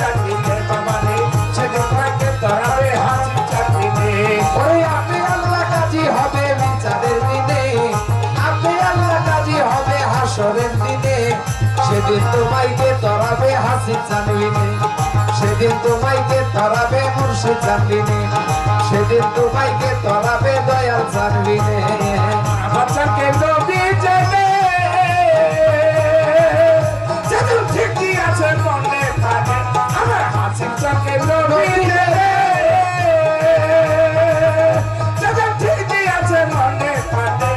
চাকরিতে বাবারে সেদিন তোমাকে ধরাবে হাসি চাকরিতে ওরে আপনি আল্লাহ কাজী হবে বিচারের দিনে, আপনি আল্লাহ কাজী হবে হাসরের দিনে, সেদিন তোমাকে ধরাবে হাসি চাঁদবিনে, সেদিন তোমাকে ধরাবে মুর্শিদ চাঁদবিনে, সেদিন তোমাকে ধরাবে দয়াল চাঁদবিনে। বাচ্চাকে নবী জেনে যেদিন ঠিকই আছে মনে থাকে আমার হাসি চোখে নবী জেনে যেদিন ঠিকই আছে মনে থাকে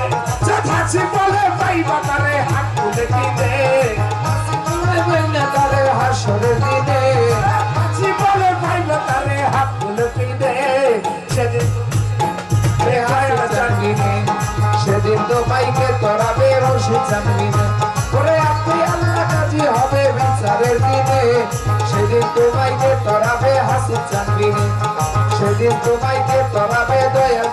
যে হাসি বলে পাইবা তারে হাত তুলে দিতে তারে হাসরের দিনে হাসি বলে পাইবা তারে হাত তুলে দিতে সেদিন সেদিন তোমাকে ধরাবে রশিদ চাঁদবিনে। ওরে আপনি আল্লাহ কাজী হবে বিচারের দিনে, সেদিন তোমাকে ধরাবে হাসি চাঁদবিনে, সেদিন তোমাকে ধরাবে দয়াল